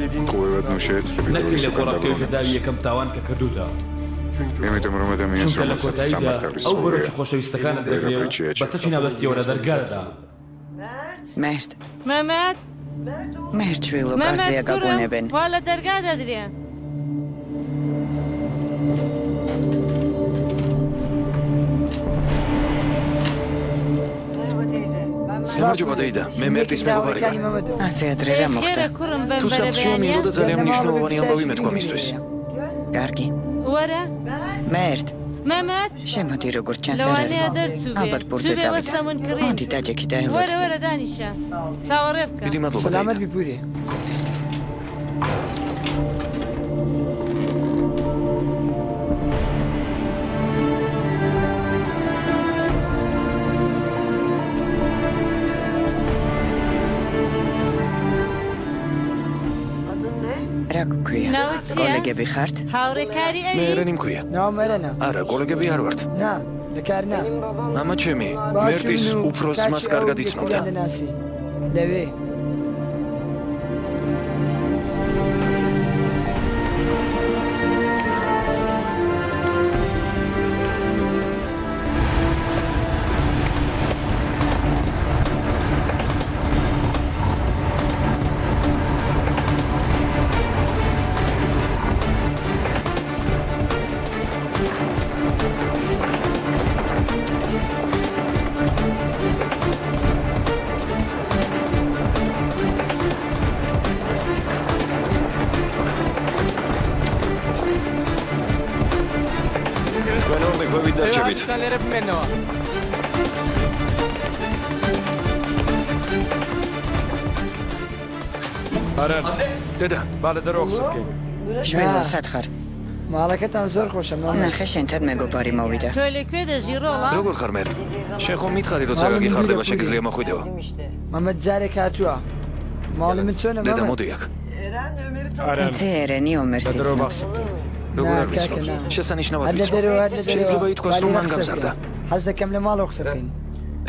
ტყუებად ნუ შეეცდები დროის უკან დაბრუნება. იმიტომ რომ ადამიანს რომელსაც სამართლის მერტ მერტ კარზეა გაგონებენ გამარჯობა დაიდა, მე მერტის მეგობარი ვარ. ასე ადრე რა მოხდა? თუ სახლშია მინდოდა ძალიან მნიშვნელოვანი ამბავი მეთქვა მისთვის. კარგი. მერტ. შემოდი როგორც ჩანს არ არის. ალბათ ბურთზე წავიდა. მოდი დაჯექი და ელოდი. დიდი მადლობა დაიდა. რა გქვია? კოლეგები ხართ? მე ერენი მქვია. არა, კოლეგები არ ვართ. მამა ჩემი, მერტის უფროს ძმას კარგად იცნობდა. დედა, ბალედა რო ხსოვკი. შვილო სათხარ. მალაკეთან ზორ ხოშა მამა. ნახე შენთან მეგობარი მოვიდა. როგორ ხარ მერტ? შენ ხომ მითხარი როცა გაგიხარდება შეგიძლია მოხვიდეო? მამა ძარე კაცუა. მალე მეცონა მამა. დედა მოდი აქ. იცი ერენი ომერს იცნობს. როგორ არ ვიცნობ? შესანიშნავად ვიცნობ. შეიძლება ითქვას რომ მან გამზარდა. ხაზდა კემლე მალოხსებინ.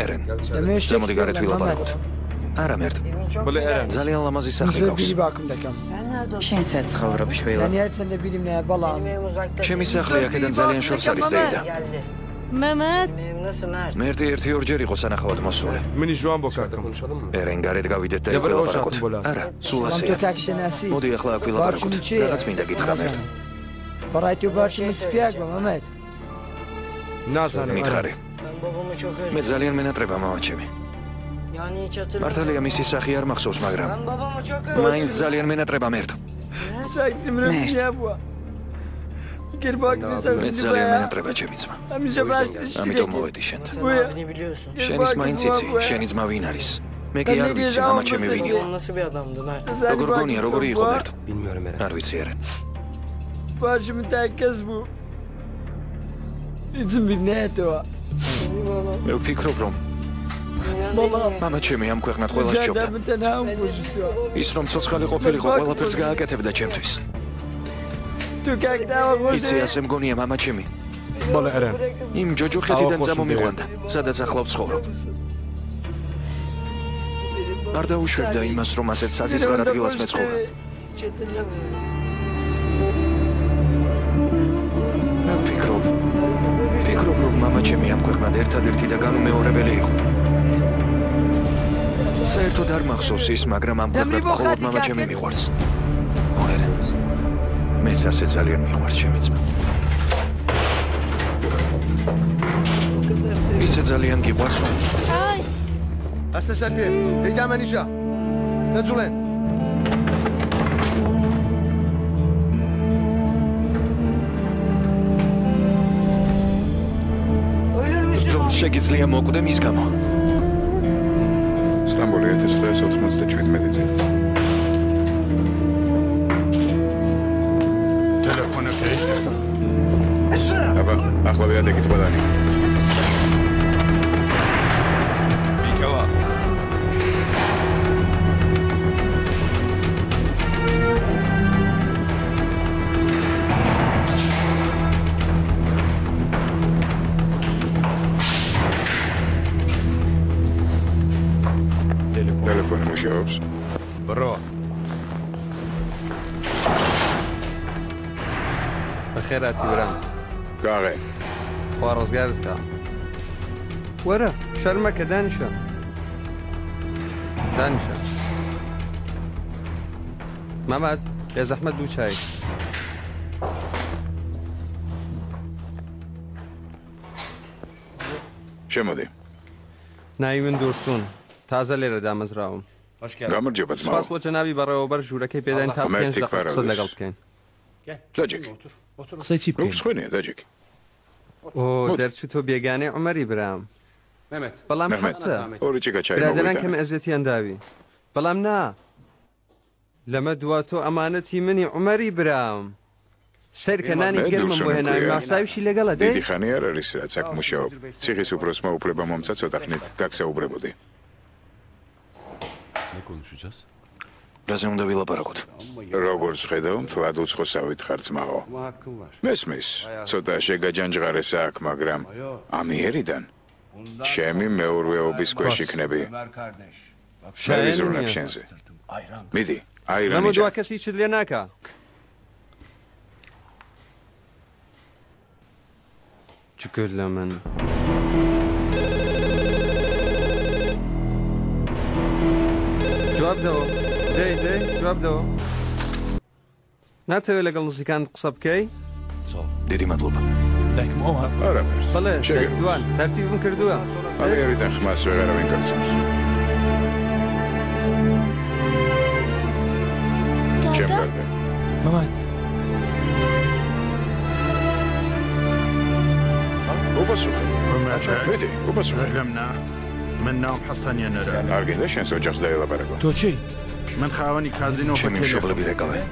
ერენ. ზემოდი გარეთ ვილაპარაკოთ. არა მერტ. ძალიან ლამაზი სახლი გაქვს. შენსაც ცხოვრობ შვილო. ჩემი სახლი აქედან ძალიან შორს არის დაიდა. მერტი ერთი-ორჯერ იყო სანახავად მოსული. ერენ გარეთ გავიდეთ და იქ ვილაპარაკოთ. არა, სულ ასეა. მოდი ახლა აქ ვილაპარაკოთ. რაღაც მინდა გითხრა მერტ. მითხარი. მე ძალიან მენატრება მამა ჩემი. მართალია მისი სახი არ მახსოვს, მაგრამ მაინც ძალიან მენატრება მერტ. მე ძალიან მენატრება ჩემი ძმა. ამიტომ მოვედი შენთან. შენის მაინც იცი, შენი ძმა ვინ არის? მე კი არ ვიცი, მამა ჩემი ვინ იყო. როგორ გონია, როგორი იყო მერტ? არ ვიცი ერენ. მე ვფიქრობ, რომ მამა ჩემი ამ ქვეყნად ყველას სჯობდა. ის რომ ცოცხალი ყოფილიყო, ყველაფერს გააკეთებდა ჩემთვის. იცი, ასე მგონია მამა ჩემი. იმ ჯოჯოხეთიდან წამომიყვანდა, სადაც ახლა ვცხოვრობ. არ დაუშვებდა იმას, რომ ასეთ საზისხარ ადგილას მეცხოვრა. მე ვფიქრობ, რომ მამა ჩემი ამ ქვეყნად ერთადერთი და განუმეორებელი იყო. საერთოდ არ მახსოვს ის, მაგრამ ამ ქვეყნად მხოლოდ მამა ჩემი მიყვარს. მოერე. მეც ასე ძალიან მიყვარს ჩემი ძმა. ისე ძალიან გიყვარს, რომ ასტესანიე, იდამანიშა. ნაძულენ. რომ შეგიძლია მოკვდე მის გამო. სტამბოლი 1997 წელი. ტელეფონები აბა, ახლა ვიადეკით ბალანი. მიკელა. ტელეფონი მუშაობს? ბრო. خيراتي برام قاغي خوارز قارتها ورا شرمك دانشا محمد يا زحمة دو شاي შემოდი. نايمن دورسون تازه ليرة دامز راهم გამარჯობა ძმაო. سپاس وجنابي برابر جوركي بيدين تابكين زقصد لقلبكين დაჯიკი. قصيتي როგორ ხსენია დაჯიკი? او درچو تو بيگاني عمري برام بلام حتى ორი ჭიქა ჩაი برادران მოვიდა. كم ازيتي انداوي بلام نا لما دواتو امانتي مني عمري برام شركة ناني قلمم وهنا ما سايوشي لقلا დიდი دي ხანი არ არის რაც აქ მუშაობ. ციხის უფროსმა უფლება მომცა ცოტა ხნით გაგსაუბრებოდი. რაზე უნდა ვილაპარაკოთ? როგორც ხედავ, მთლად უცხოსავით ხარ ძმაო. მესმის, ცოტა შეგაჯანჯღარეს აქ, მაგრამ ამიერიდან ჩემი მეურვეობის ქვეშ იქნები. მე ვიზრუნებ შენზე. მიდი, აირანი لما ჯა. دوا كسي شدلناكا شكر لمن جواب دو دي جواب دو ناتوي لقل كانت قصب كي დიდი მადლობა. არაფერს. بله შეგეძლო. دوان ترتيب مكردوها ამიერიდან ხმას ვეღარავინ გაცემს. ჩემ გარდა. ممات უბასუხე. მიდი, უბასუხე. فهمنا منهم حصانيا نرى არ გინდა შენს ოჯახს დაელაპარაკო? توتشي من خاوني كازينو ჩემი მშობლები რეკავენ.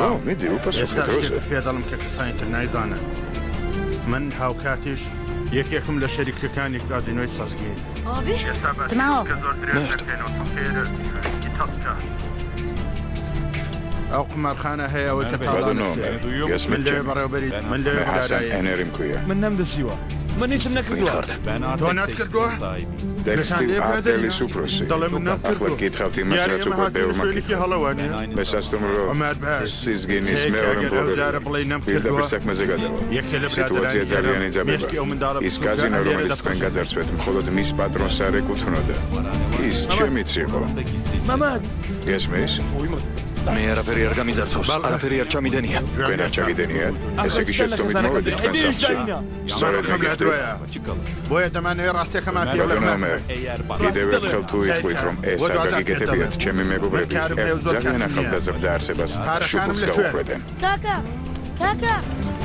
ო, მიდი, უბასუხე დროზე. في ظلم كساينت النايزانا من هاوكاتيش يكيكم لشركة كان كازينو يتصاصقي تمام او قمارخانة هي ბადო وتطالب ნომერ. من გესმით لي ჩემი? برا بريد من მე لي ჰასან برا ენერი მქვია. من نم بالسيوة من يسمنك ვიხართ? تونات كردوه ტექსტილ არტელის უფროსი. ახლა გითხავთ იმას, რაც უკვე ბევრმა გითხავთ. მე სასტუმრო სიზგინის მეორე მფლობელი. პირდაპირ საქმეზე გადავა. სიტუაცია ძალიან იძაბება. ის კაზინო, რომელიც თქვენ გაძარცვეთ, მხოლოდ მის პატრონს არ ეკუთვნოდა. ის ჩემიც იყო. ممات გესმის? მე არაფერი არ გამიძარცვავს. არაფერი არ ჩამიდენია. თქვენ არ ჩაგიდენიათ? ესე იგი შეცდომით მოვედით თქვენ სახლში. სწორედ მეგებდით. بويا دماني راستي كمان في ბადო ნომერ. კიდევ ერთხელ თუ იტყვით, რომ ეს არ გაგიკეთებიათ ჩემი მეგობრები, ერთ ძალიან ახალგაზრდა არსებას შუბლს გაუხვედენ. كاكا كاكا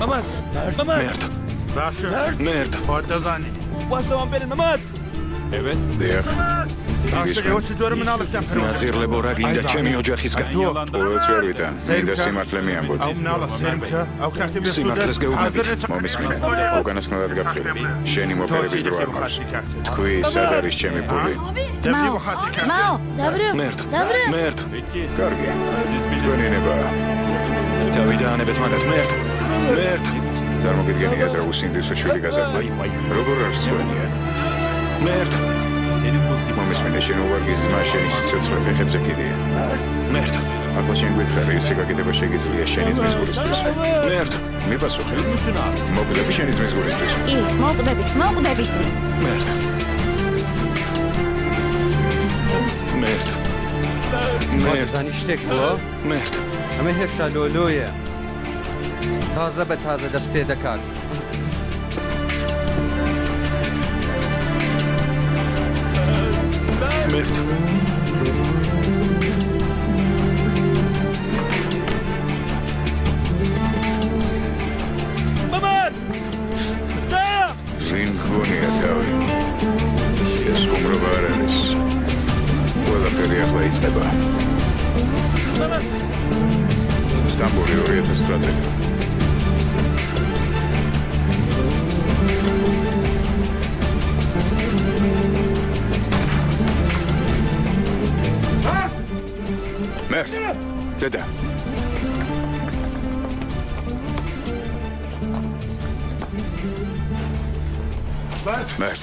ممات ممات მერტ, باشا მერტ. فوتزاني واسطة بين الممات დიახ. عاشق وش تدور من الله سامحني ნაზირლებო რა გინდა ჩემი ოჯახისგან? ყოველს ვერ ვითან. მინდა სიმართლე მიამბოთ. او من الله سيرمك او كاتب სიმართლეს გეუბნებით. მომისმინე. უკანასკნელად გაფრთხილებ. შენი მოფერების დრო არ მაქვს. თქვი, სად არის ჩემი ფული? ძმაო ძმაო მერტ, დავრე მერტ. კარგი. თქვენინება. თავი დაანებეთ მაგათ მერტ. მერტ. წარმოგიდგენიათ, რომ უსინდისო შვილი გაზარდა. როგორ არის თქვენიათ? მერტ. მომისმინე, შენ უვარგის ძმა შენი სიცოცხლე ფეხებზე კიდია. მერტ. ახლა შენ გითხარი, ესე გაკეთება შეგიძლია შენი ძმის გულისთვის. მერტ. მიპასუხე. მოგდები შენი ძმის გულისთვის. კი მოკვდები მერტ. მერტ. მერტ. دانشتك هو მერტ. همه هشتا لولوية تازه به تازه دست پیدا کرد მერტ. ممات لا ვინ გონია თავი? ეს ხუმრობა არ არის. ყველაფერი ახლა იწყება. სტამბოლი 2009 წელი. მერტ, დედა. მერტ.